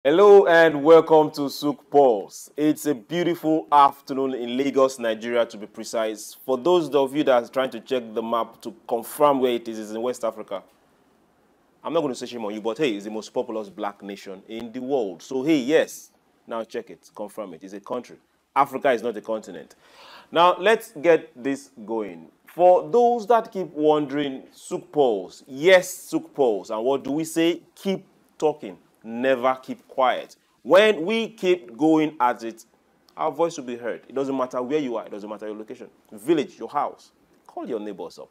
Hello and welcome to SOUQ Pulse. It's a beautiful afternoon in Lagos, Nigeria to be precise. For those of you that are trying to check the map to confirm where it is, it's in West Africa. I'm not going to say shame on you, but hey, it's the most populous black nation in the world. So hey, yes, now check it, confirm it. It's a country. Africa is not a continent. Now let's get this going. For those that keep wondering, SOUQ Pulse, yes, SOUQ Pulse, and what do we say? Keep talking, never keep quiet. When we keep going at it, our voice will be heard. It doesn't matter where you are, it doesn't matter your location, village, your house. Call your neighbors up.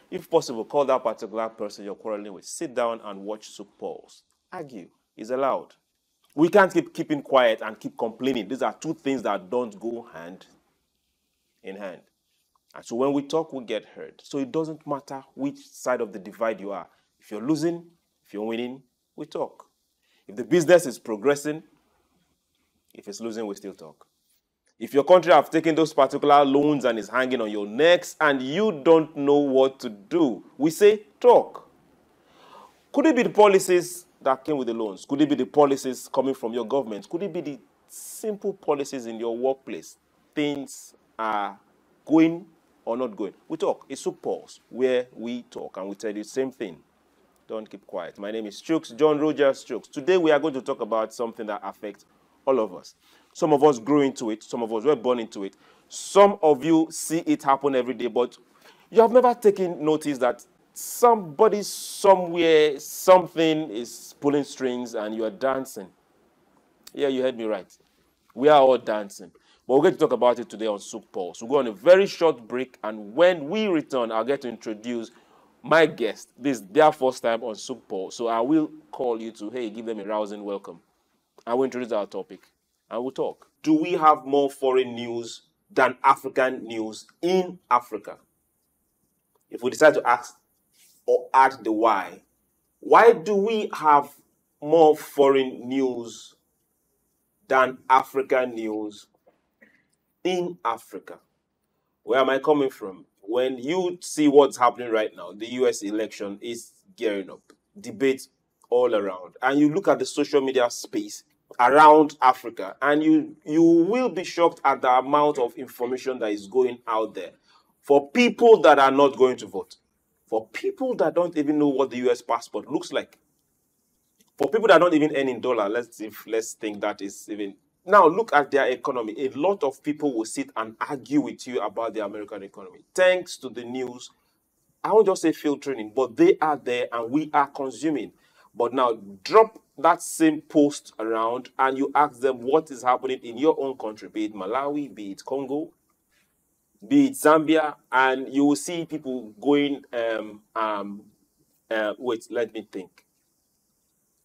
If possible, call that particular person you're quarreling with. Sit down and watch SOUQ Pulse. Argue is allowed. We can't keep keeping quiet and keep complaining. These are two things that don't go hand in hand. And so when we talk, we get heard. So it doesn't matter which side of the divide you are. If you're losing, if you're winning, we talk. If the business is progressing, if it's losing, we still talk. If your country have taken those particular loans and is hanging on your necks and you don't know what to do, we say talk. Could it be the policies that came with the loans? Could it be the policies coming from your government? Could it be the simple policies in your workplace? Things are going or not going. We talk. It's SOUQ Pulse, where we talk and we tell you the same thing. Don't keep quiet. My name is SOUQ, John Rogers SOUQ. Today we are going to talk about something that affects all of us. Some of us grow into it. Some of us were born into it. Some of you see it happen every day, but you have never taken notice that somebody somewhere, something is pulling strings and you are dancing. Yeah, you heard me right. We are all dancing. But we're going to talk about it today on SOUQ Pulse. We'll go on a very short break, and when we return, I'll get to introduce my guest. This is their first time on SOUQ Pulse, so I will call you to, hey, give them a rousing welcome. I will introduce our topic, and we'll talk. Do we have more foreign news than African news in Africa? If we decide to ask or add the why do we have more foreign news than African news in Africa? Where am I coming from? When you see what's happening right now, the US election is gearing up, debates all around, and you look at the social media space around Africa, and you will be shocked at the amount of information that is going out there for people that are not going to vote, for people that don't even know what the US passport looks like, for people that don't even earn in dollar. Let's think that is even. Now look at their economy. A lot of people will sit and argue with you about the American economy. Thanks to the news, I won't just say filtering, but they are there and we are consuming. But now drop that same post around and you ask them what is happening in your own country, be it Malawi, be it Congo, be it Zambia, and you will see people going, wait, let me think.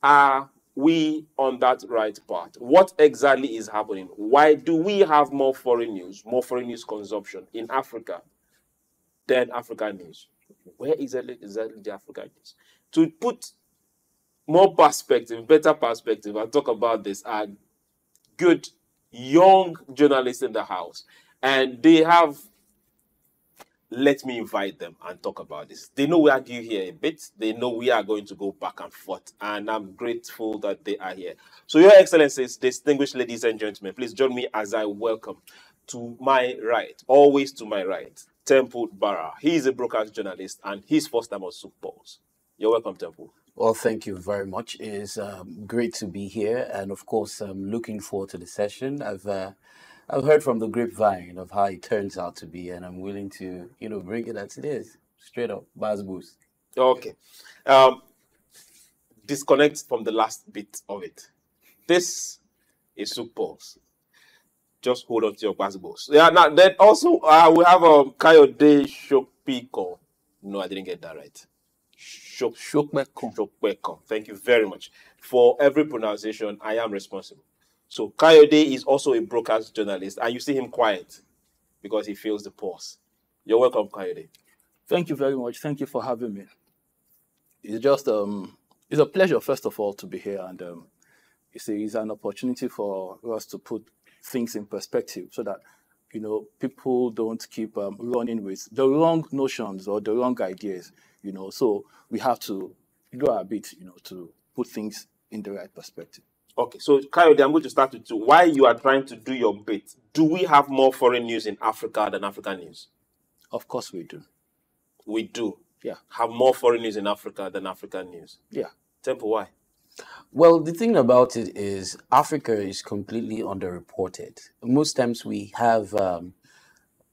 Are we on that right path? What exactly is happening? Why do we have more foreign news consumption in Africa than African news? Where exactly the African news? To put more perspective, better perspective, and talk about this are good young journalists in the house. And they have, let me invite them and talk about this. They know we argue here a bit. They know we are going to go back and forth. And I'm grateful that they are here. So, Your Excellencies, distinguished ladies and gentlemen, please join me as I welcome to my right, always to my right, Temple Barrah. He is a broadcast journalist and his first time on SOUQ Pulse. You're welcome, Temple. Well, thank you very much. It's great to be here, and of course, I'm looking forward to the session. I've heard from the grapevine of how it turns out to be, and I'm willing to bring it as it is, straight up, buzz boost. Okay. Disconnect from the last bit of it. This is SOUQ Pulse. Just hold on to your passports. Yeah. Now, then also we have Kayode Shopekan. No, I didn't get that right. Shopekan. Thank you very much. For every pronunciation, I am responsible. So Kayode is also a broadcast journalist, and you see him quiet because he feels the pulse. You're welcome, Kayode. Thank you very much. Thank you for having me. It's just it's a pleasure, first of all, to be here, and it's an opportunity for us to put things in perspective so that people don't keep running with the wrong notions or the wrong ideas. So we have to do our bit, to put things in the right perspective. Okay, so Kayode, I'm going to start with you. Why you are trying to do your bit? Do we have more foreign news in Africa than African news? Of course we do. We do. Yeah. Have more foreign news in Africa than African news. Yeah. Temple, why? Well, the thing about it is Africa is completely underreported. Most times we have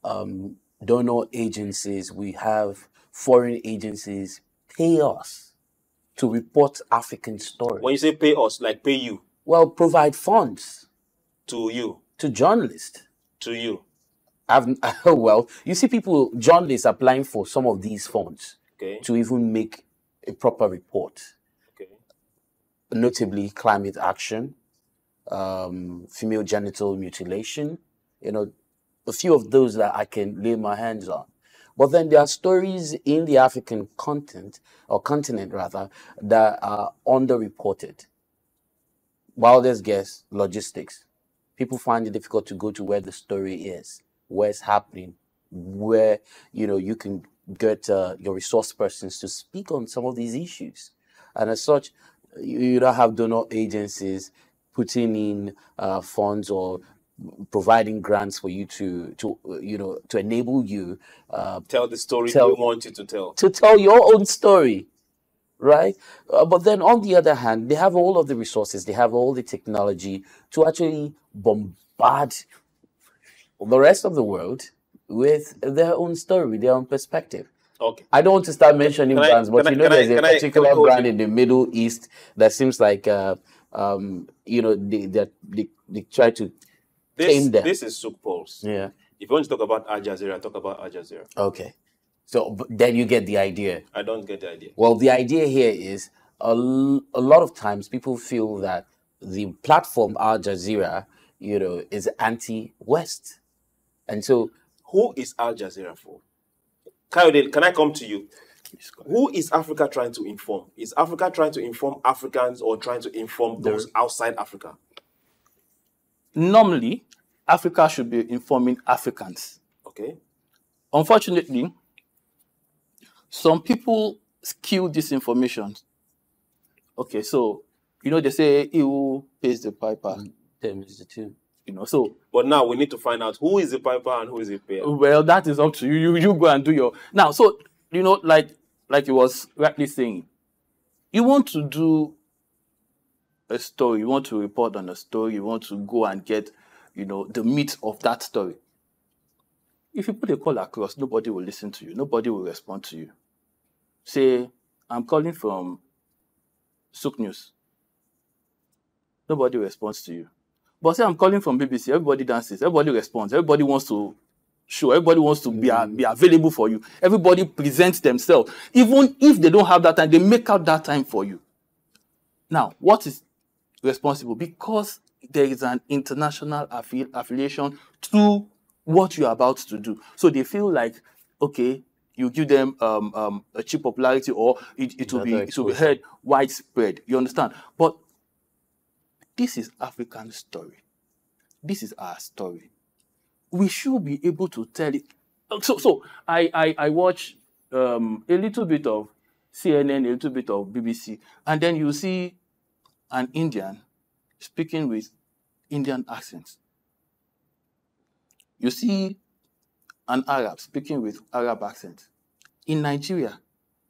donor agencies, we have foreign agencies pay us to report African stories. When you say pay us, like pay you? Well, provide funds. To you? To journalists. To you? Well, you see journalists applying for some of these funds to even make a proper report. Notably, climate action, female genital mutilation, a few of those that I can lay my hands on. But then there are stories in the African continent rather, that are underreported. Wildest guess, logistics. People find it difficult to go to where the story is, where it's happening, where, you can get your resource persons to speak on some of these issues. And as such, you don't have donor agencies putting in funds or providing grants for you to enable you tell the story we want you to tell. To tell your own story, right? But then on the other hand, they have all of the resources, they have all the technology to actually bombard the rest of the world with their own story, their own perspective. Okay. I don't want to start mentioning brands, but there's a particular brand in the Middle East that seems like they try to tame them. This is SOUQ Pulse. Yeah. If you want to talk about Al Jazeera, talk about Al Jazeera. Okay. So then you get the idea. I don't get the idea. Well, the idea here is a lot of times people feel that the platform Al Jazeera, is anti-West, and so who is Al Jazeera for? Kayode, can I come to you? Who is Africa trying to inform? Is Africa trying to inform Africans or trying to inform those outside Africa? Normally, Africa should be informing Africans. Okay. Unfortunately, some people skew this information. Okay, so, they say he who pays the piper. Them is the two. So. But now we need to find out who is the piper and who is the payer. Well, that is up to you. You go and do your... Now, so, like he was rightly saying, you want to do a story, you want to report on a story, you want to go and get, the meat of that story. If you put a call across, nobody will listen to you. Nobody will respond to you. Say, I'm calling from SOUQ News. Nobody responds to you. But say I'm calling from BBC, everybody dances, everybody responds, everybody wants to show, everybody wants to be available for you. Everybody presents themselves. Even if they don't have that time, they make out that time for you. Now, what is responsible? Because there is an international affiliation to what you're about to do. So they feel like, okay, you give them a cheap popularity, or it will be heard widespread. You understand? But this is African story. This is our story. We should be able to tell it. So I watch a little bit of CNN, a little bit of BBC, and then you see an Indian speaking with Indian accents. You see an Arab speaking with Arab accent. In Nigeria,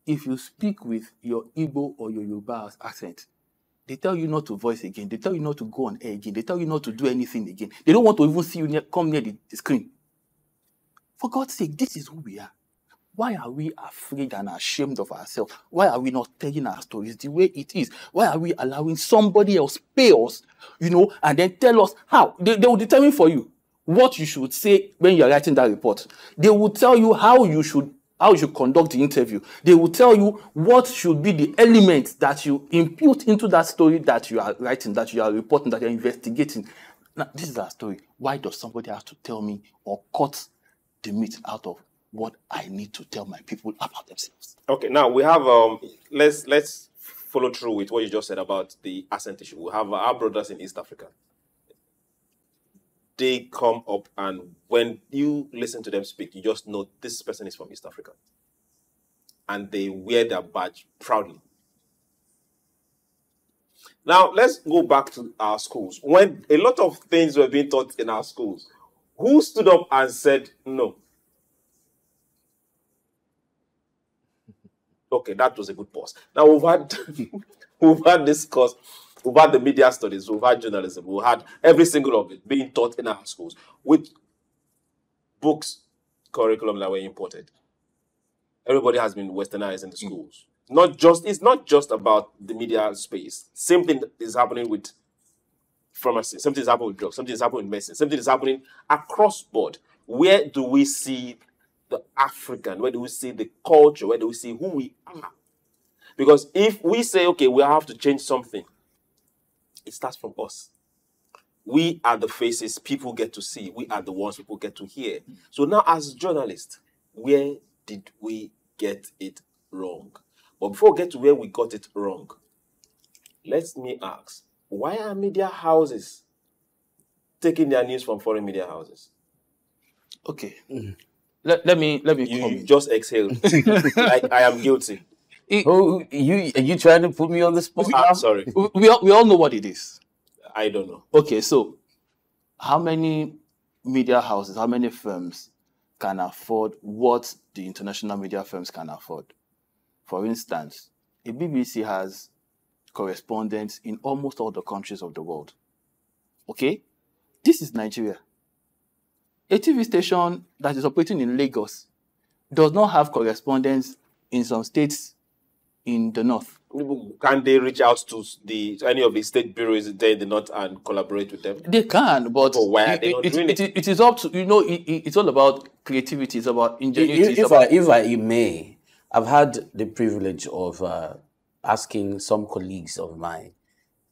if you speak with your Igbo or your Yoruba accent, they tell you not to voice again. They tell you not to go on air again. They tell you not to do anything again. They don't want to even see you come near the screen. For God's sake, this is who we are. Why are we afraid and ashamed of ourselves? Why are we not telling our stories the way it is? Why are we allowing somebody else pay us, and then tell us how? They will determine for you what you should say when you are writing that report. They will tell you how you should conduct the interview. They will tell you what should be the elements that you impute into that story that you are writing, that you are reporting, that you are investigating. Now, this is our story. Why does somebody have to tell me or cut the meat out of what I need to tell my people about themselves? Okay, now we have, let's follow through with what you just said about the accent issue. We have our brothers in East Africa. They come up, and when you listen to them speak, you just know this person is from East Africa. And they wear their badge proudly. Now, let's go back to our schools. When a lot of things were being taught in our schools, who stood up and said no? Okay, that was a good pause. Now, we've had discourse, we've had the media studies, we've had journalism, we've had every single of it being taught in our schools with books, curriculum that were imported. Everybody has been westernized in the schools. It's not just about the media space. Same thing is happening with pharmacy. Something is happening with drugs. Something is happening with medicine. Something is happening across board. Where do we see the African? Where do we see the culture? Where do we see who we are? Because if we say, okay, we have to change something, it starts from us. We are the faces people get to see. We are the ones people get to hear. So now, as journalists, where did we get it wrong? But before we get to where we got it wrong, let me ask, why are media houses taking their news from foreign media houses? Okay. Let me You just exhaled. Like I am guilty. Are you trying to put me on the spot? I'm sorry. We all know what it is. I don't know. Okay, so how many media houses, how many firms can afford what the international media firms can afford? For instance, a BBC has correspondents in almost all the countries of the world. Okay? This is Nigeria. A TV station that is operating in Lagos does not have correspondents in some states in the north. Can they reach out to any of the state bureaus there in the north and collaborate with them? They can, but why are they not doing it? It is up to, it's all about creativity, it's about ingenuity. If I may, I've had the privilege of asking some colleagues of mine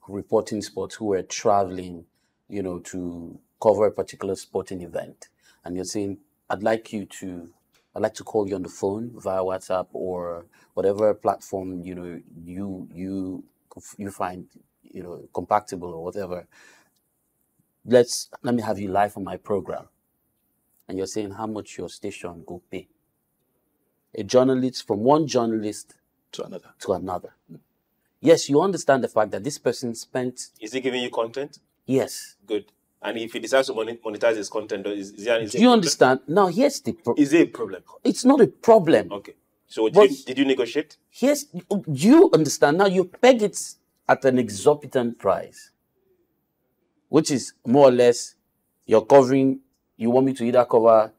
reporting sports who were traveling, to cover a particular sporting event. And you're saying, I'd like to call you on the phone via WhatsApp or whatever platform, you find, compatible or whatever. Let me have you live on my program. And you're saying how much your station go pay. A journalist, from one journalist to another. Yes, you understand the fact that this person spent... Is he giving you content? Yes. Good. And if he decides to monetize his content, is do you understand? Now, here's the problem. Is it a problem? It's not a problem. Okay. So did you negotiate? Yes. Do you understand? Now, you peg it at an exorbitant price, which is more or less you're covering, you want me to either cover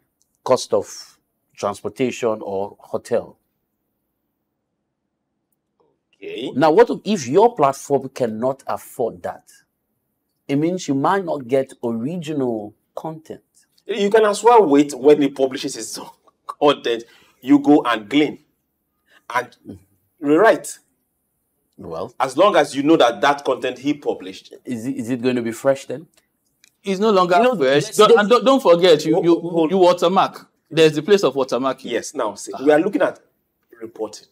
cost of transportation or hotel. Okay. Now, what if your platform cannot afford that? It means you might not get original content. You can as well wait when he publishes his content. You go and glean and rewrite. Well, as long as you know that content he published. Is it going to be fresh then? It's no longer fresh. Don't forget, you watermark. There's the place of watermarking. Yes. Now, see, we are looking at reporting.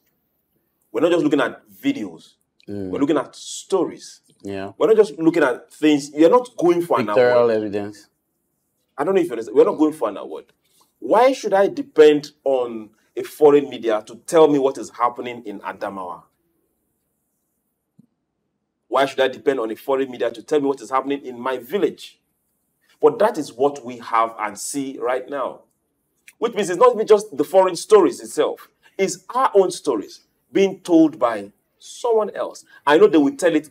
We're not just looking at videos. We're looking at stories. Yeah. We're not just looking at things. You're not going for an award. Pictorial evidence. I don't know if you understand. We're not going for an award. Why should I depend on a foreign media to tell me what is happening in Adamawa? Why should I depend on a foreign media to tell me what is happening in my village? But that is what we have and see right now. Which means it's not even just the foreign stories itself. It's our own stories being told by someone else. I know they will tell it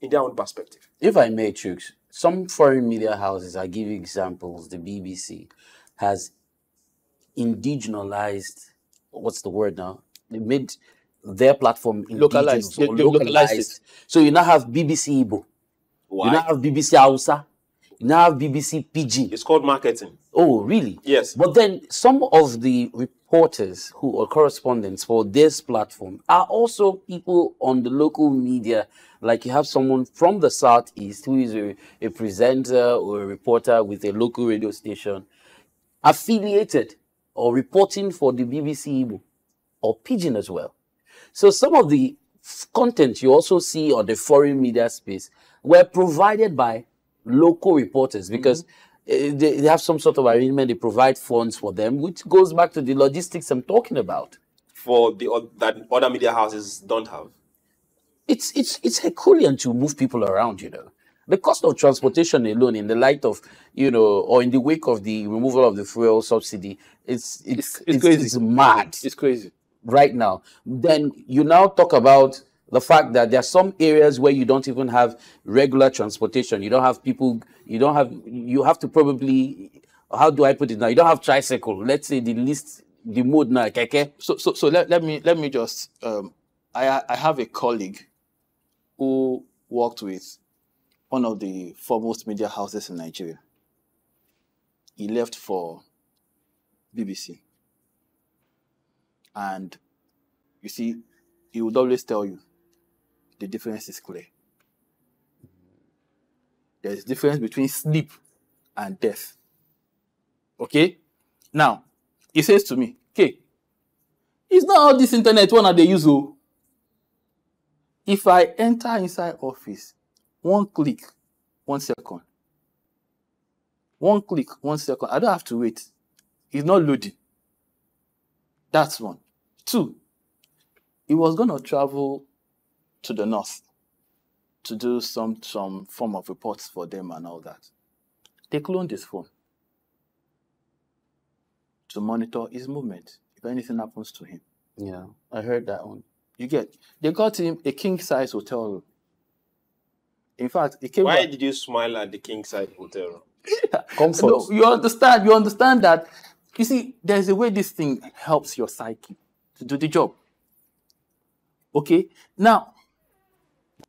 in their own perspective. If I may, Chooks, some foreign media houses, I give you examples, the BBC has indigenized, what's the word now? They made their platform localized. They localized. So you now have BBC Igbo. Why? You now have BBC Hausa. You now have BBC Pidgin. It's called marketing. Oh, really? Yes. But then some of the reporters who are correspondents for this platform are also people on the local media. Like you have someone from the Southeast who is a presenter or a reporter with a local radio station affiliated or reporting for the BBC Igbo or Pidgin as well. So some of the content you also see on the foreign media space were provided by local reporters because they have some sort of arrangement. They provide funds for them, which goes back to the logistics I'm talking about. For that other media houses don't have. it's Herculean to move people around, you know. The cost of transportation alone, in the light of, you know, or in the wake of the removal of the fuel subsidy, it's crazy. It's mad. It's crazy. Right now. Then you now talk about the fact that there are some areas where you don't even have regular transportation. You don't have people, you have to probably, how do I put it now? You don't have tricycle. Let's say the mode now, keke. So let me just, I have a colleague who worked with one of the foremost media houses in Nigeria. He left for BBC. And you see, he would always tell you, the difference is clear. There's a difference between sleep and death. Okay? Now, he says to me, okay, it's not all this internet one that they use. Oh. If I enter inside office, 1 click, 1 second. 1 click, 1 second. I don't have to wait. It's not loading. That's one. 2, he was going to travel to the north to do some form of reports for them and all that. They cloned his phone to monitor his movement if anything happens to him. Yeah, I heard that one. You get? They got him a king-size hotel room. In fact, it came. Why did you smile at the king-size hotel room? Comfort. No, you understand that. You see, there's a way this thing helps your psyche to do the job. Okay? Now,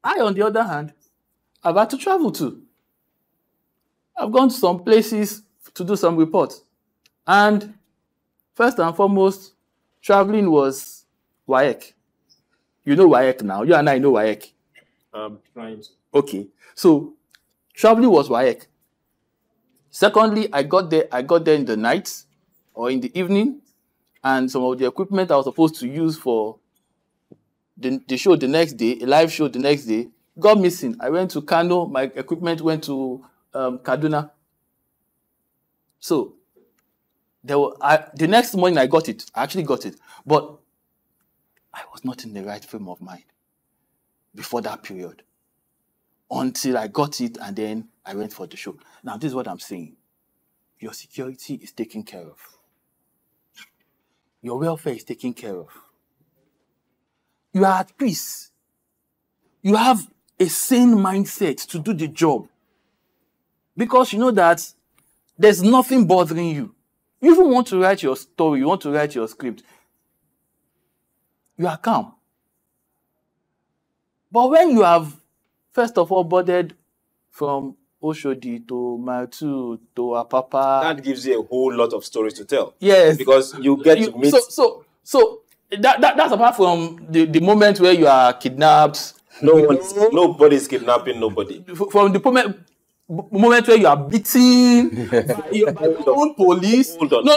I, on the other hand, I've had to travel too. I've gone to some places to do some reports. And first and foremost, traveling was WAEC. You know WAEC now. You and I know WAEC. Trying to. Okay. So, traveling was WAEC. Secondly, I got there in the night or in the evening, and some of the equipment I was supposed to use for the show the next day, a live show the next day, got missing. I went to Kano, my equipment went to Kaduna. So, the next morning I got it. I actually got it. But I was not in the right frame of mind before that period. Until I got it and then I went for the show. Now, this is what I'm saying. Your security is taken care of. Your welfare is taken care of. You are at peace. You have a sane mindset to do the job. Because you know that there's nothing bothering you. You even want to write your story, you want to write your script. You are calm. But when you have, first of all, boarded from Oshodi to Matu to Apapa. That gives you a whole lot of stories to tell. Yes. Because you get to meet. So that's apart from the moment where you are kidnapped. Nobody's kidnapping nobody. From the moment where you are beaten by your own police. Hold on.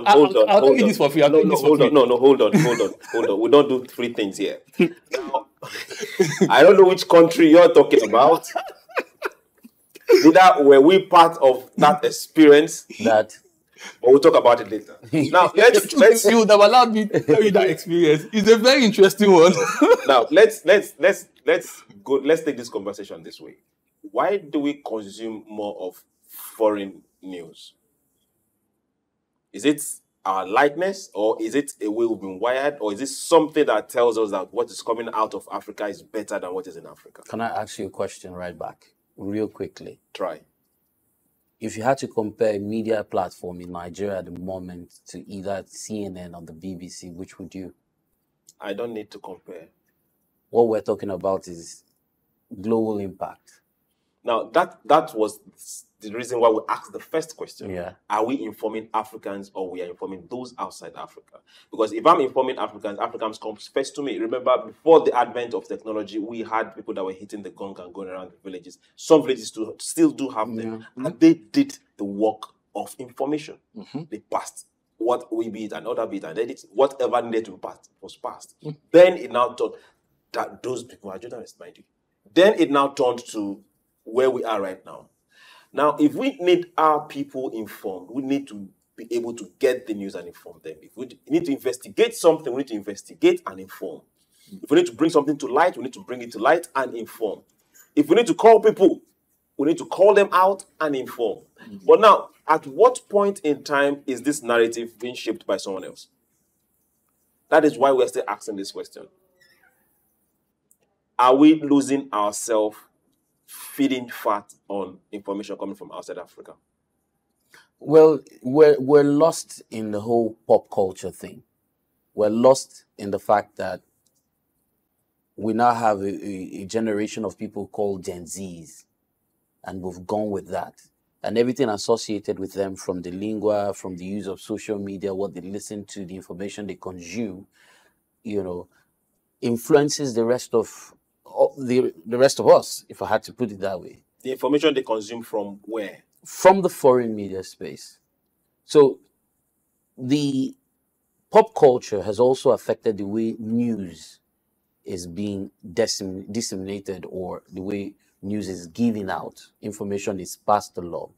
I'll tell you this for free. Hold on. We don't do three things here. Now, I don't know which country you're talking about. Neither were we part of that experience. That. But we'll talk about it later. Now, let's you would have allowed me to tell you that experience. It's a very interesting one. Now, let's go. Let's take this conversation this way. Why do we consume more of foreign news? Is it our likeness, or is it a way we've been wired, or is it something that tells us that what is coming out of Africa is better than what is in Africa? Can I ask you a question right back, real quickly? Try. If you had to compare a media platform in Nigeria at the moment to either CNN or the BBC, which would you? I don't need to compare. What we're talking about is global impact. Now, that was the reason why we asked the first question. Yeah. Are we informing Africans, or we are informing those outside Africa? Because if I'm informing Africans, Africans come first to me. Remember, before the advent of technology, we had people that were hitting the gong and going around the villages. Some villages still do have them. Yeah. And they did the work of information. Mm-hmm. They passed what we beat and other beat, and they did whatever needed to be passed was passed. Mm-hmm. Then it now turned that those people are journalists, mind you. Then it now turned to where we are right now. Now, if we need our people informed, we need to be able to get the news and inform them. If we need to investigate something, we need to investigate and inform. If we need to bring something to light, we need to bring it to light and inform. If we need to call people, we need to call them out and inform. But now, at what point in time is this narrative being shaped by someone else? That is why we're still asking this question. Are we losing ourselves feeding fat on information coming from outside Africa? Well, we're lost in the whole pop culture thing. We're lost in the fact that we now have a generation of people called Gen Zs, and we've gone with that. And everything associated with them, from the lingua, from the use of social media, what they listen to, the information they consume, you know, influences the rest of the rest of us, if I had to put it that way. The information they consume from where? From the foreign media space. So the pop culture has also affected the way news is being disseminated, or the way news is given out. Information is passed along,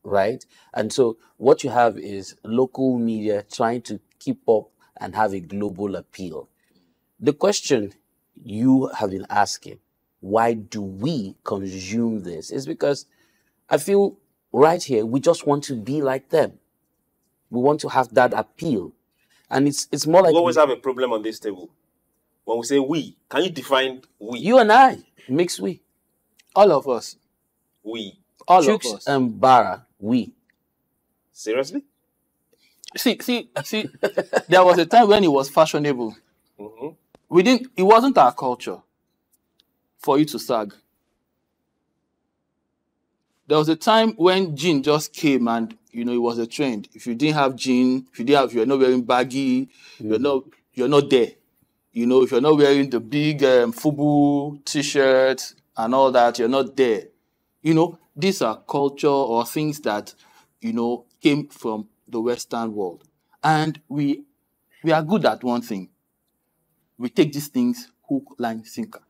right? And so what you have is local media trying to keep up and have a global appeal. The question you have been asking, why do we consume this, is because I feel right here, we just want to be like them. We want to have that appeal. And it's more like... We always have a problem on this table. When we say we, can you define we? You and I, mix we. All of us. We. All SOUQ of us. and Barrah, we. Seriously? See, there was a time when it was fashionable. It wasn't our culture for you to sag. There was a time when jean just came and, you know, it was a trend. If you didn't have jean, if you're not wearing baggy, you're not there. You know, if you're not wearing the big FUBU t-shirts and all that, you're not there. You know, these are culture or things that, you know, came from the Western world. And we are good at one thing. We take these things hook, line, sinker.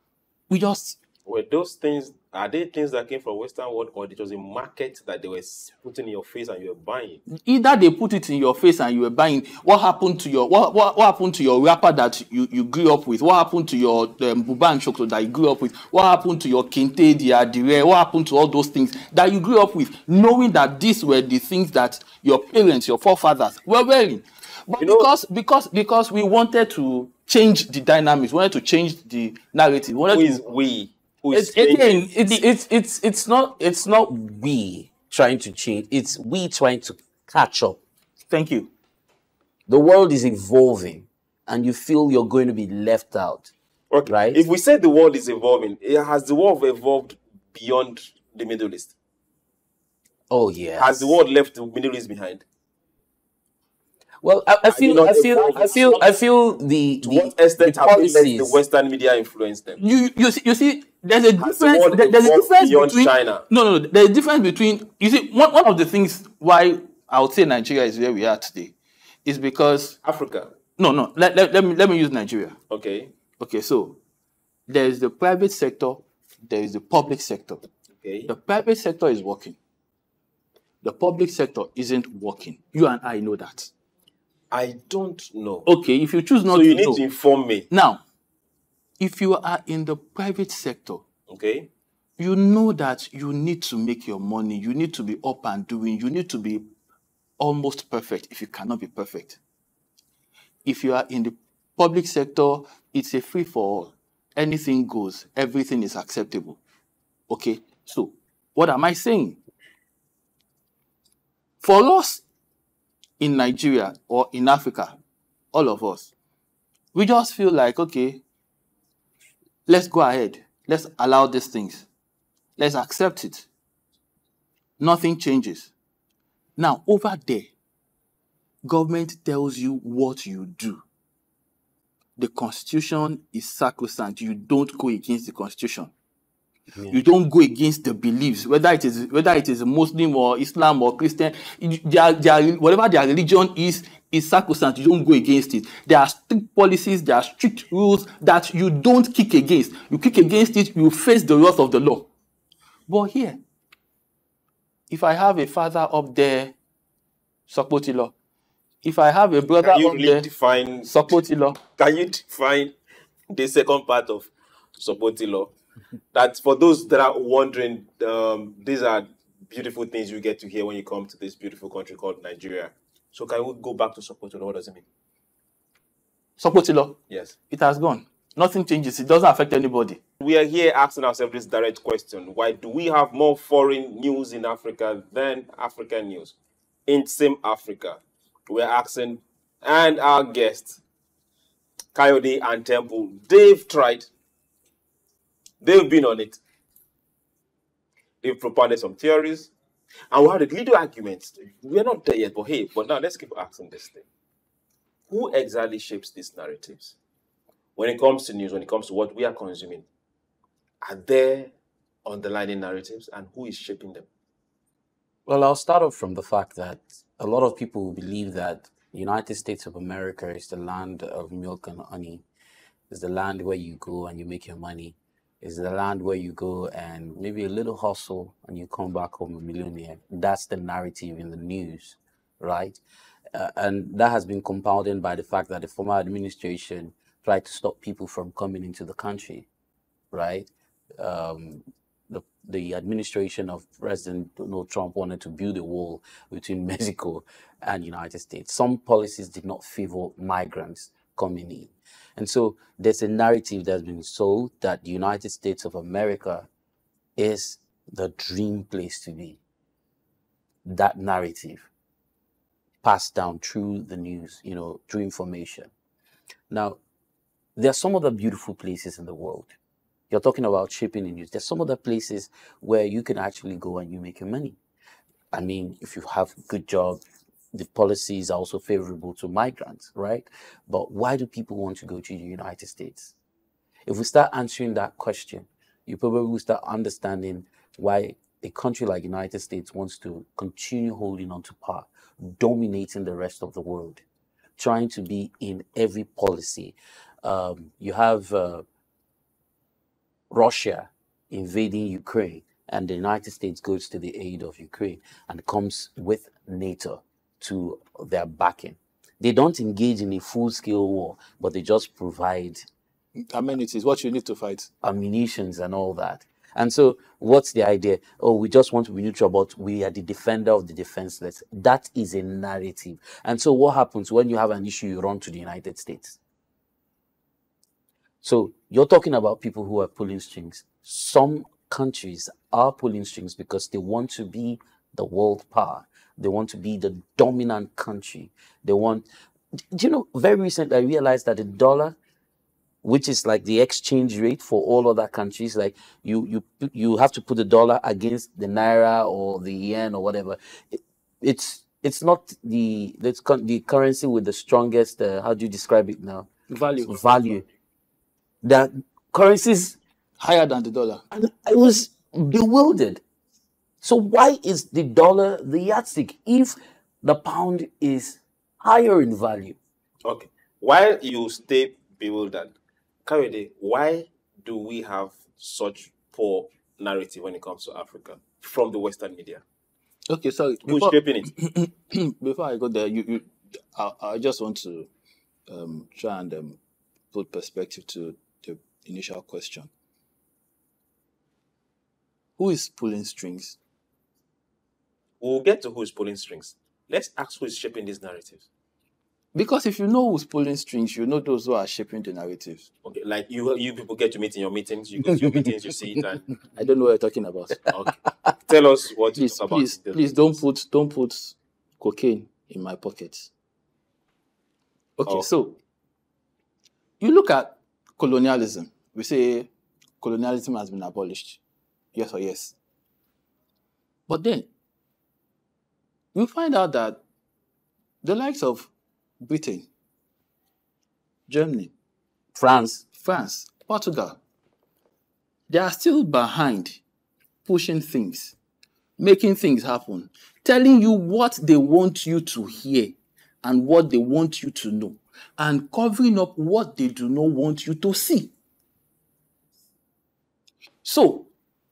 We just... Were those things, are they things that came from Western world, or it was a market that they were putting in your face and you were buying? Either they put it in your face and you were buying. What happened to your what happened to your rapper that you grew up with? What happened to your Buba and Chokto that you grew up with? What happened to your Kente, the Adire? What happened to all those things that you grew up with, knowing that these were the things that your parents, your forefathers were wearing? But because we wanted to change the dynamics, we wanted to change the narrative. Who is we? It's not we trying to change. It's we trying to catch up. Thank you. The world is evolving, and you feel you're going to be left out. Okay. Right? If we say the world is evolving, has the world evolved beyond the Middle East? Oh yeah. Has the world left the Middle East behind? Well, I feel the to what extent have we let the Western media influence them? You see, there's a difference. There's a difference between China. No. There's a difference between. You see, one of the things why I would say Nigeria is where we are today is because Africa. No. Let me use Nigeria. Okay. So there is the private sector, there is the public sector. Okay. The private sector is working. The public sector isn't working. You and I know that. I don't know. Okay, if you choose not to know. So you need to inform me. Now, if you are in the private sector, okay, you know that you need to make your money. You need to be up and doing. You need to be almost perfect if you cannot be perfect. If you are in the public sector, it's a free-for-all. Anything goes. Everything is acceptable. Okay, so what am I saying? For us, in Nigeria or in Africa, all of us, we just feel like, okay, let's go ahead. Let's allow these things. Let's accept it. Nothing changes. Now, over there, government tells you what you do. The Constitution is sacrosanct. You don't go against the Constitution. Yeah. You don't go against the beliefs, whether it is Muslim or Islam or Christian. Whatever their religion is sacrosanct. You don't go against it. There are strict policies, there are strict rules that you don't kick against. You kick against it, you face the wrath of the law. But here, if I have a father up there, Sokpotilo. If I have a brother up there, define Sokpotilo. Can you define the second part of Sopotilo. That for those that are wondering, these are beautiful things you get to hear when you come to this beautiful country called Nigeria. So can we go back to Sopotilo? What does it mean? Sopotilo, Yes. it has gone. Nothing changes. It doesn't affect anybody. We are here asking ourselves this direct question. Why do we have more foreign news in Africa than African news? In same Africa, we're asking, and our guests, Kayode and Temple, they've tried. They've been on it. They've propounded some theories. And we had a little arguments. We're not there yet, but hey, but now let's keep asking this thing. Who exactly shapes these narratives? When it comes to news, when it comes to what we are consuming, are there underlying narratives, and who is shaping them? Well, I'll start off from the fact that a lot of people believe that the United States of America is the land of milk and honey. It's the land where you go and you make your money. It's the land where you go and maybe a little hustle and you come back home a millionaire. That's the narrative in the news, right? And that has been compounded by the fact that the former administration tried to stop people from coming into the country, right? The administration of President Donald Trump wanted to build a wall between Mexico and United States. Some policies did not favor migrants coming in. And so there's a narrative that's been sold that the United States of America is the dream place to be. That narrative passed down through the news, through information. Now, there are some other beautiful places in the world. You're talking about shaping the news. There's some other places where you can actually go and you make your money. I mean, if you have a good job, the policies are also favorable to migrants, right? But why do people want to go to the United States? If we start answering that question, you probably will start understanding why a country like the United States wants to continue holding on to power, dominating the rest of the world, trying to be in every policy. You have Russia invading Ukraine, and the United States goes to the aid of Ukraine and comes with NATO to their backing. They don't engage in a full-scale war, but they just provide amenities, what you need to fight, ammunitions and all that. And so what's the idea? Oh, we just want to be neutral, but we are the defender of the defenseless. That is a narrative. And so what happens when you have an issue, you run to the United States? So you're talking about people who are pulling strings. Some countries are pulling strings because they want to be the world power. They want to be the dominant country. They want, very recently I realized that the dollar, which is like the exchange rate for all other countries, like you have to put the dollar against the naira or the yen or whatever. It's not the currency with the strongest, how do you describe it now? Value. That currencies higher than the dollar. And I was bewildered. So why is the dollar the yardstick if the pound is higher in value? Okay. While you stay bewildered, Kayode, why do we have such poor narrative when it comes to Africa from the Western media? Okay, sorry. Who's shaping it? Before I go there, I just want to try and put perspective to the initial question. Who is pulling strings? We'll get to who's pulling strings. Let's ask who is shaping these narratives. Because if you know who's pulling strings, you know those who are shaping the narratives. Okay, like you people get to meet in your meetings, you go to your meetings, you see it, and I don't know what you're talking about. Okay. Tell us what please, you talk about. Please don't put cocaine in my pockets. Okay, so you look at colonialism. We say colonialism has been abolished. Yes or yes. But then you find out that the likes of Britain, Germany, France, Portugal, they are still behind pushing things, making things happen, telling you what they want you to hear and what they want you to know, and covering up what they do not want you to see. So,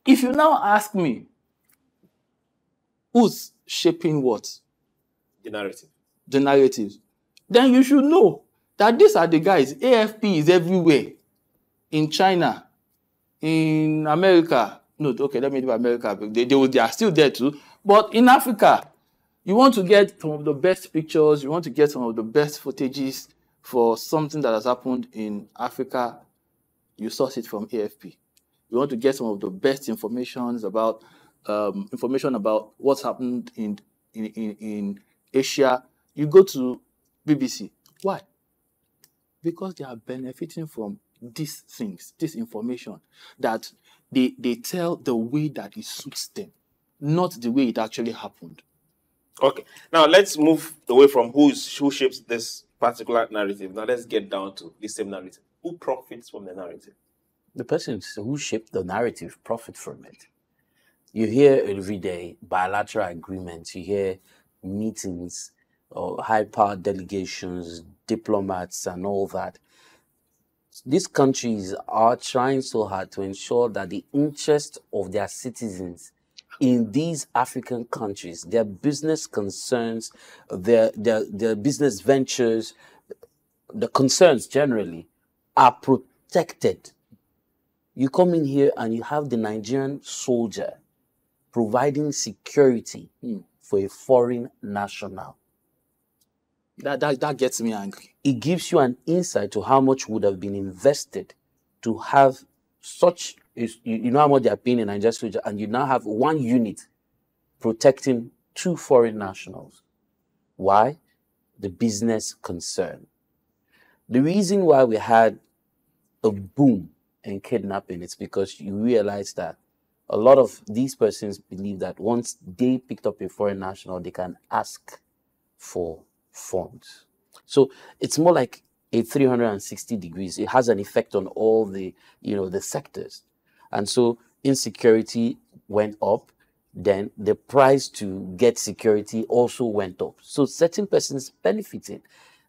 if you now ask me, who's shaping what? The narrative. The narrative. Then you should know that these are the guys. AFP is everywhere. in China, in America. No, okay, let me do America. They are still there too. But in Africa, you want to get some of the best pictures, you want to get some of the best footages for something that has happened in Africa, you source it from AFP. You want to get some of the best information about what's happened in Asia, you go to BBC. Why? Because they are benefiting from these things, this information, that they tell the way that it suits them, not the way it actually happened. Okay. Now let's move away from who shapes this particular narrative. Now let's get down to the same narrative. Who profits from the narrative? The persons who shape the narrative profit from it. You hear every day bilateral agreements, you hear meetings or high-powered delegations, diplomats and all that. These countries are trying so hard to ensure that the interest of their citizens in these African countries, their business concerns, their business ventures, the concerns generally, are protected. You come in here and you have the Nigerian soldier providing security for a foreign national. That gets me angry. It gives you an insight to how much would have been invested to have such, you know how much they are paying in Nigerian soldier, and you now have one unit protecting two foreign nationals. Why? The business concern. The reason why we had a boom in kidnapping is because you realize that a lot of these persons believe that once they picked up a foreign national, they can ask for funds. So it's more like a 360 degrees. It has an effect on all the, the sectors. And so insecurity went up. Then the price to get security also went up. So certain persons benefited.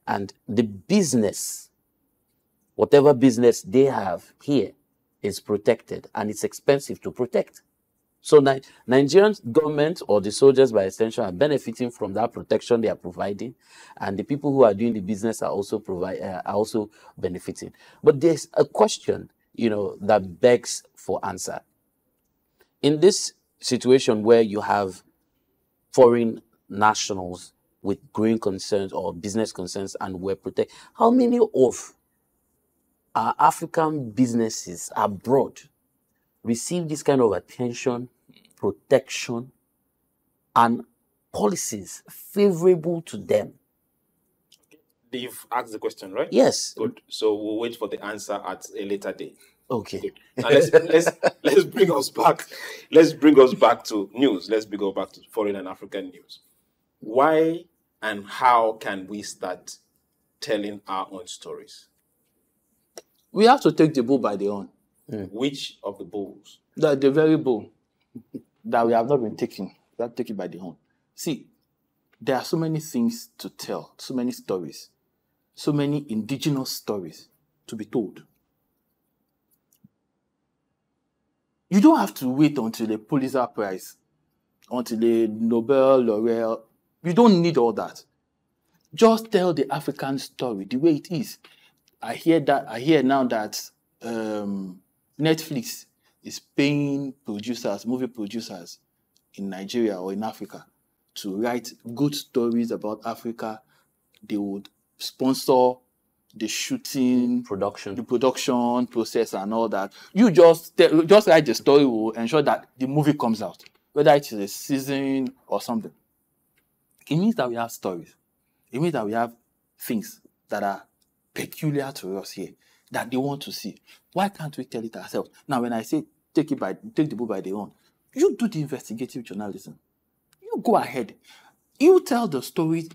And the business, whatever business they have here, is protected, and it's expensive to protect. So Nigerian government, or the soldiers by extension, are benefiting from that protection they are providing, and the people who are doing the business are also benefiting. But there's a question, that begs for answer. In this situation where you have foreign nationals with growing concerns or business concerns and we're protected, how many of our African businesses abroad receive this kind of attention, protection, and policies favorable to them? You've asked the question, right? Yes. Good. So we'll wait for the answer at a later date. Okay. Good. Now let's bring us back. Let's bring us back to news. Let's go back to foreign and African news. Why and how can we start telling our own stories? We have to take the bull by the horn. Which of the bulls? The very bull that we have not been taking. We have to take it by the horn. See, there are so many things to tell, so many stories, so many indigenous stories to be told. You don't have to wait until the Pulitzer Prize, until the Nobel Laureate. You don't need all that. Just tell the African story the way it is. I hear now that Netflix is paying movie producers in Nigeria or in Africa to write good stories about Africa. They would sponsor the shooting, the production process and all that. You just write the story, will ensure that the movie comes out, whether it is a season or something. It means that we have stories. It means that we have things that are peculiar to us here that they want to see. Why can't we tell it ourselves? Now, when I say take the bull by the horn, you do the investigative journalism. You go ahead. You tell the stories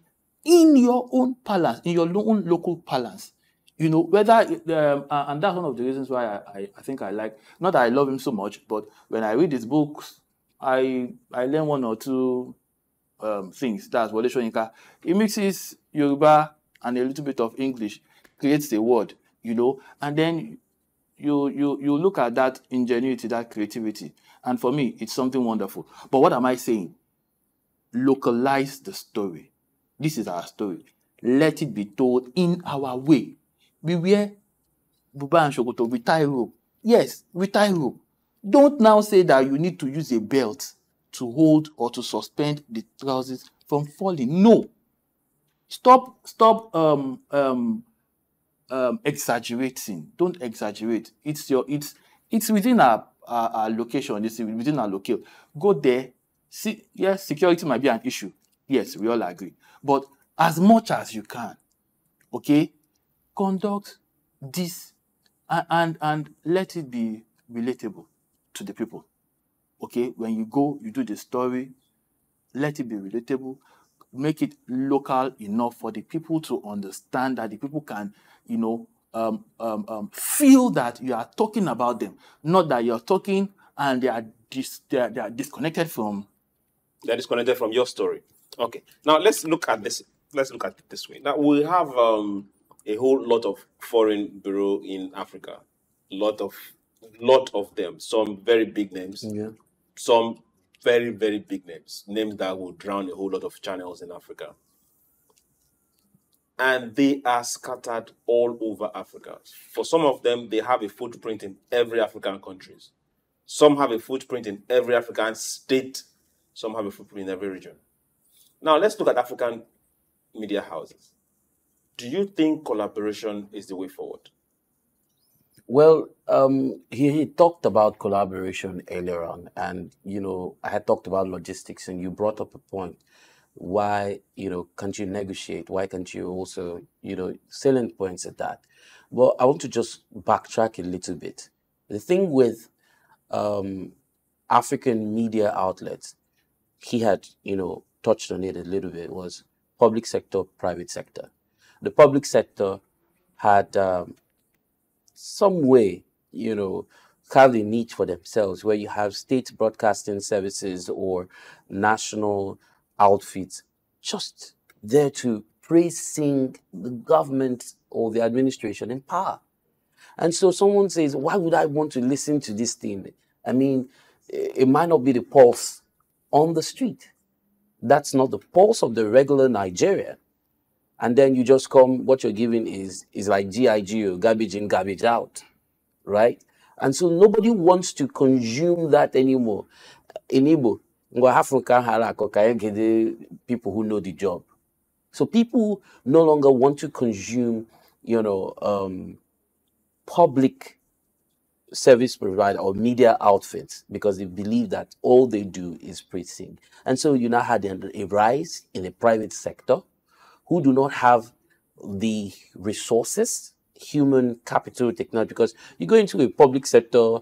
in your own parlance, in your own local parlance. Whether, and that's one of the reasons why I think I like, not that I love him so much, but when I read his books, I learn one or two things. That's Wole Soyinka. He mixes Yoruba and a little bit of English, creates a word, and then you look at that ingenuity, that creativity. And for me, it's something wonderful. But what am I saying? Localize the story. This is our story. Let it be told in our way. Beware buba and shokoto, we tie rope. Yes, we tie rope. Don't now say that you need to use a belt to hold or to suspend the trousers from falling. No. Stop exaggerating. Don't exaggerate. It's within our location. It's within our locale. Go there. See, yes, security might be an issue. Yes, we all agree. But as much as you can, okay, conduct this and let it be relatable to the people. Okay, when you go, you do the story, let it be relatable, make it local enough for the people to understand, that the people can, feel that you are talking about them, not that you're talking and they are disconnected from. They're disconnected from your story. Okay. Now let's look at this. Let's look at it this way. Now we have a whole lot of foreign bureau in Africa. Lot of them. Some very big names. Yeah. Some very, very big names. Names that will drown a whole lot of channels in Africa. And they are scattered all over Africa. For some of them, they have a footprint in every African country. Some have a footprint in every African state. Some have a footprint in every region. Now, let's look at African media houses. Do you think collaboration is the way forward? Well, he talked about collaboration earlier on, and I had talked about logistics, and you brought up a point. Why can't you negotiate? Why can't you also salient points at that? Well, I want to just backtrack a little bit. The thing with African media outlets, he had touched on it a little bit, was public sector, private sector. The public sector had some way, have a niche for themselves, where you have state broadcasting services or national outfits just there to praise, sing the government or the administration in power. And so someone says, why would I want to listen to this thing? I mean, it might not be the pulse on the street. That's not the pulse of the regular Nigeria. And then you just come, what you're giving is like GIG, garbage in, garbage out, right? And so nobody wants to consume that anymore. In Igbo, people who know the job. So people no longer want to consume, public service provider or media outfits, because they believe that all they do is preaching. And so you now had a rise in the private sector who do not have the resources, human capital, technology, because you go into a public sector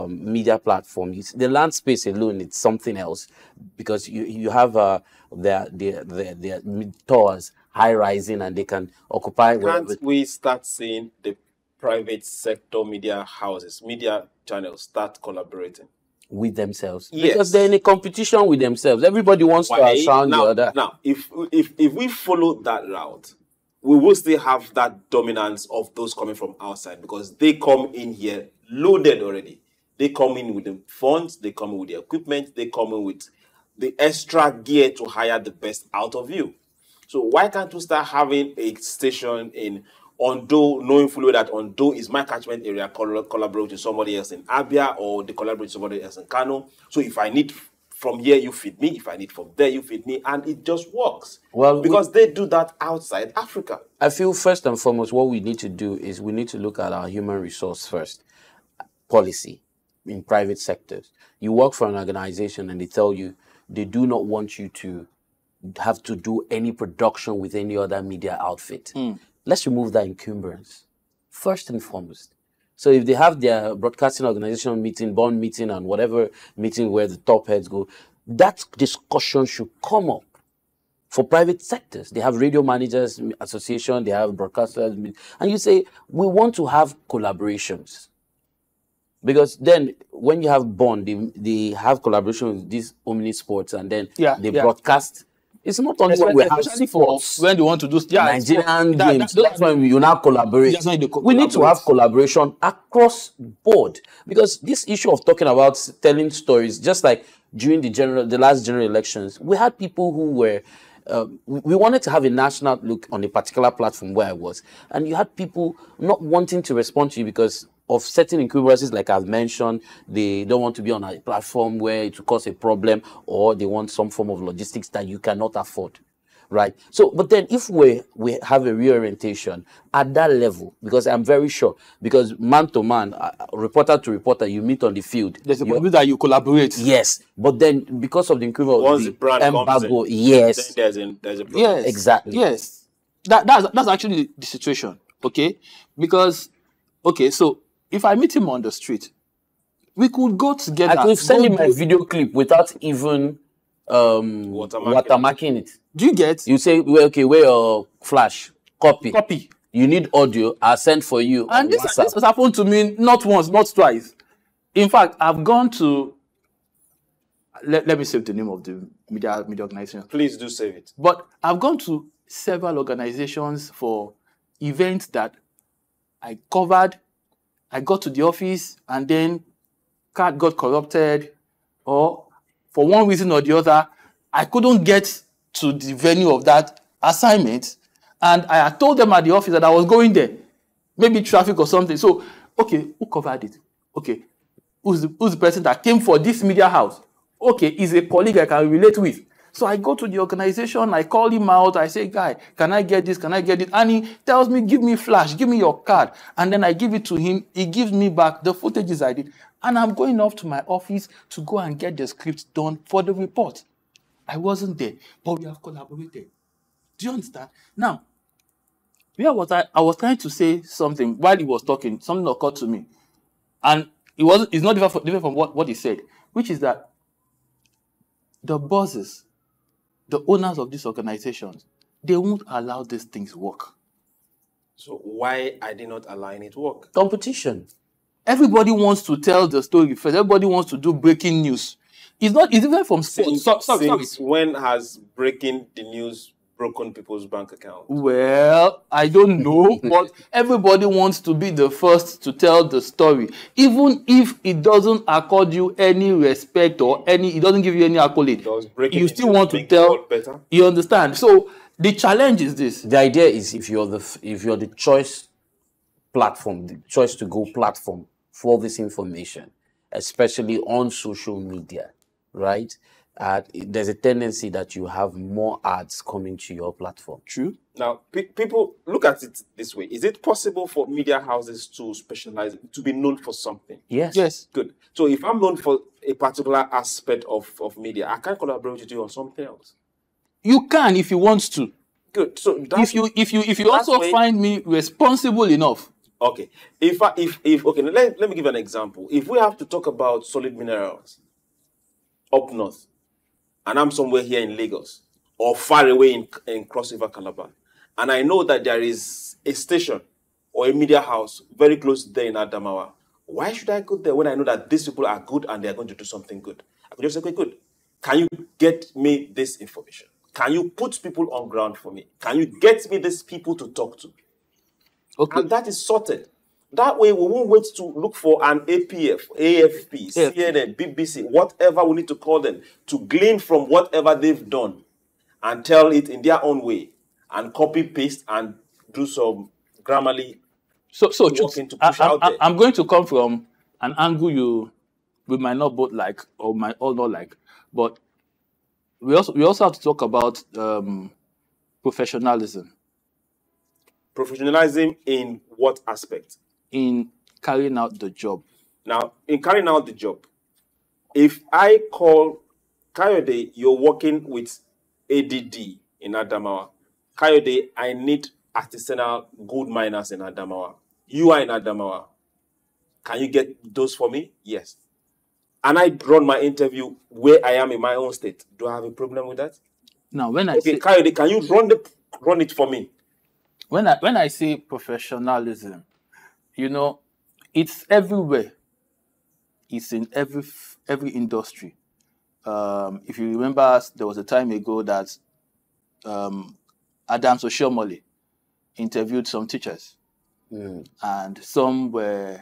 media platform, the land space alone, it's something else, because you have their towers high rising and they can occupy. Can't we start seeing the private sector media houses, media channels start collaborating with themselves? Yes. Because they're in a competition with themselves. Everybody wants to outshine the other. Now, if we follow that route, we will still have that dominance of those coming from outside, because they come in here loaded already. They come in with the funds, they come in with the equipment, they come in with the extra gear to hire the best out of you. So why can't we start having a station in Ondo, knowing fully that Ondo is my catchment area, collaborate with somebody else in Abia, or they collaborate with somebody else in Kano. So if I need from here, you feed me. If I need from there, you feed me. And it just works. Well, because they do that outside Africa. I feel first and foremost, what we need to do is we need to look at our human resource first. Policy in private sectors. You work for an organization and they tell you they do not want you to have to do any production with any other media outfit. Let's remove that encumbrance, first and foremost. So if they have their broadcasting organization meeting, bond meeting, and whatever meeting where the top heads go, that discussion should come up. For private sectors, they have radio managers association, they have broadcasters, and you say, we want to have collaborations. Because then when you have bond, they have collaboration with these Omni Sports, and then they broadcast. It's not only when we have sports, when they want to do Nigerian games. That's when we now collaborate. We need to have collaboration across board, because this issue of talking about telling stories, just like during the last general elections, we had people who were we wanted to have a national look on a particular platform where I was, and you had people not wanting to respond to you because of certain incumbrances, like I've mentioned. They don't want to be on a platform where it will cause a problem, or they want some form of logistics that you cannot afford. Right. So, but then if we have a reorientation at that level, because I'm very sure, because man to man, reporter to reporter, you meet on the field. There's a problem that you collaborate. Yes, but then because of the increase of the brand embargo, comes in, yes, then there's a problem. Yes, exactly. Yes, that's actually the situation. Okay, because so if I meet him on the street, we could go together. I could send him my video clip without even watermarking it. Do you get? You say, well, okay, where your flash copy? Copy. You need audio. I'll send for you. And this has happened to me not once, not twice. In fact, I've gone to. Let me save the name of the media organization. Please do save it. But I've gone to several organizations for events that I covered. I got to the office and then card got corrupted, or for one reason or the other, I couldn't get to the venue of that assignment, and I had told them at the office that I was going there, maybe traffic or something. So, okay, who covered it? Okay, who's the person that came for this media house? Okay, is a colleague I can relate with. So I go to the organization, I call him out, I say, guy, can I get this? Can I get it? And he tells me, give me flash, give me your card. And then I give it to him. He gives me back the footages I did. And I'm going off to my office to go and get the script done for the report. I wasn't there, but we have collaborated. Do you understand? Now, where was I? I was trying to say something while he was talking. Something occurred to me. And it's not different from what he said, which is that the bosses, the owners of these organizations, they won't allow these things work. So why are they not allowing it work? Competition. Everybody wants to tell the story first. Everybody wants to do breaking news. It's different from sports. Since when has breaking the news broken people's bank account? Well, I don't know, but everybody wants to be the first to tell the story. Even if it doesn't accord you any respect or it doesn't give you any accolade, you still want to tell. Better? You understand? So the challenge is this. The idea is if you're the choice platform, the choice to go platform for this information, especially on social media, right? There's a tendency that you have more ads coming to your platform. True. Now, people look at it this way. Is it possible for media houses to specialize, to be known for something? Yes. Yes. Good. So if I'm known for a particular aspect of media, I can collaborate with you on something else. You can if you want to. Good. So if you also find me responsible enough. Okay. Okay, let me give an example. If we have to talk about solid minerals up north, and I'm somewhere here in Lagos or far away in Cross River, Calabar, and I know that there is a station or a media house very close there in Adamawa, why should I go there when I know that these people are good and they are going to do something good? I could just say, okay, good. Can you get me this information? Can you put people on ground for me? Can you get me these people to talk to? Okay. And that is sorted. That way, we won't wait to look for an APF, AFP, CNN, BBC, whatever we need to call them, to glean from whatever they've done and tell it in their own way and copy, paste, and do some grammarly working to push out there. I'm going to come from an angle we might not both like or might all not like, but we also have to talk about professionalism. Professionalism in what aspect? In carrying out the job. Now, in carrying out the job, if I call Kayode, you're working with ADD in Adamawa. Kayode, I need artisanal gold miners in Adamawa. You are in Adamawa. Can you get those for me? Yes. And I run my interview where I am in my own state. Do I have a problem with that? Now, when I say Kayode, can you run it for me? When I say professionalism, it's everywhere. It's in every industry. If you remember, there was a time ago that Adams Oshiomhole interviewed some teachers, and some were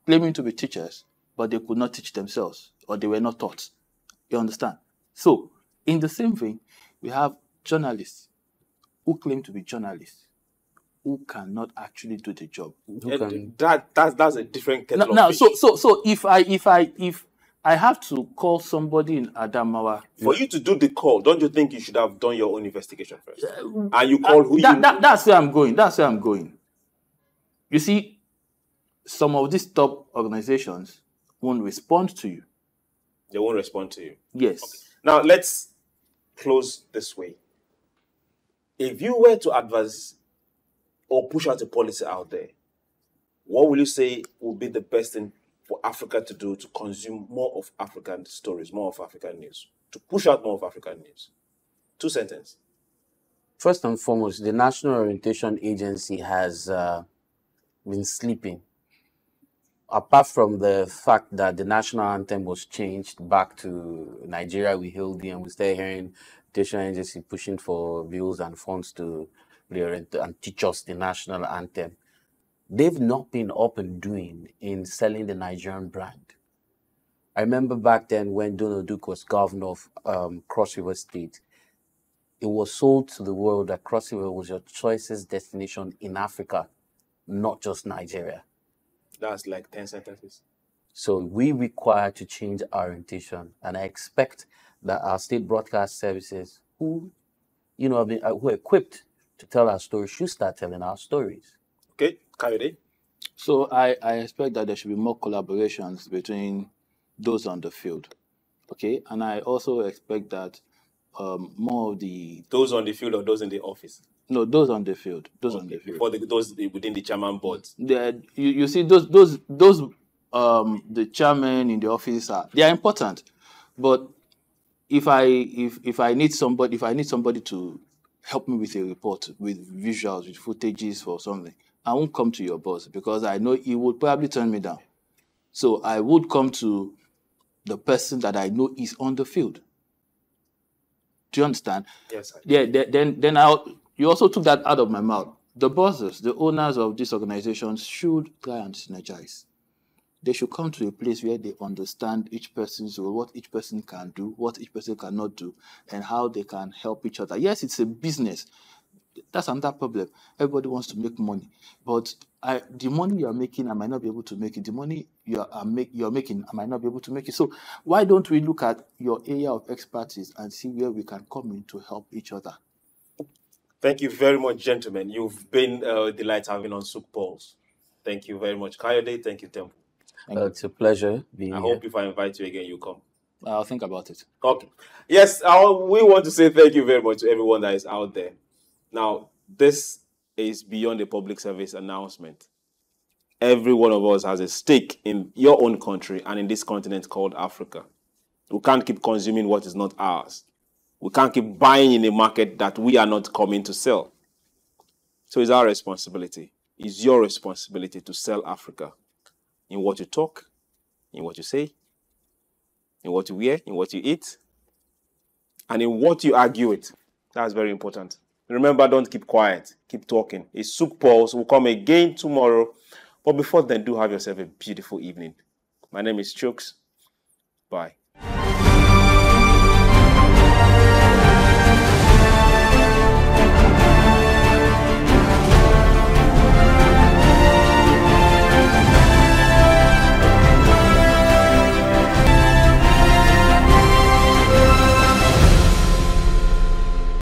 claiming to be teachers, but they could not teach themselves, or they were not taught. You understand? So, in the same vein, we have journalists who claim to be journalists who cannot actually do the job. That's a different kettle Now, of fish. so if I have to call somebody in Adamawa For you to do the call, don't you think you should have done your own investigation first? And you call who that's where I'm going. That's where I'm going. You see, some of these top organizations won't respond to you. They won't respond to you. Yes. Okay. Now let's close this way. If you were to advise or push out a policy out there, what will you say would be the best thing for Africa to do to consume more of African stories, more of African news, to push out more of African news? 2 sentences. First and foremost, the National Orientation Agency has been sleeping. Apart from the fact that the national anthem was changed back to Nigeria, we hail thee, and we started hearing the National Agency pushing for bills and funds to reorient and teach us the national anthem. They've not been up and doing in selling the Nigerian brand. I remember back then when Donald Duke was governor of Cross River State, it was sold to the world that Cross River was your choicest destination in Africa, not just Nigeria. That's like 10 sentences. So we require to change our orientation, and I expect that our state broadcast services, who are equipped to tell our stories, should start telling our stories. Okay, Kayode? So I expect that there should be more collaborations between those on the field. Okay, and I also expect that more of the... Those on the field or those in the office? No, those on the field. Those on the field. Before those within the chairman boards. You see, those the chairman in the office they are important, but if I need somebody to help me with a report, with visuals, with footages for something, I won't come to your boss because I know he would probably turn me down. So I would come to the person that I know is on the field. Do you understand? Yes. Yeah. Then you also took that out of my mouth. The bosses, the owners of these organizations should try and synergize. They should come to a place where they understand each person's role, what each person can do, what each person cannot do, and how they can help each other. Yes, it's a business. That's another problem. Everybody wants to make money. But the money you're making, I might not be able to make it. The money you're making, I might not be able to make it. So why don't we look at your area of expertise and see where we can come in to help each other? Thank you very much, gentlemen. You've been a delight having on SOUQ Pulse. Thank you very much, Kayode. Thank you, Temple. It's a pleasure being here. I hope if I invite you again, you come. I'll think about it. Okay. Yes, we want to say thank you very much to everyone that is out there. Now, this is beyond a public service announcement. Every one of us has a stake in your own country and in this continent called Africa. We can't keep consuming what is not ours. We can't keep buying in a market that we are not coming to sell. So it's our responsibility. It's your responsibility to sell Africa in what you talk, in what you say, in what you wear, in what you eat, and in what you argue with. That's very important. Remember, don't keep quiet. Keep talking. It's SOUQ Pulse. We'll come again tomorrow. But before then, do have yourself a beautiful evening. My name is Chooks. Bye.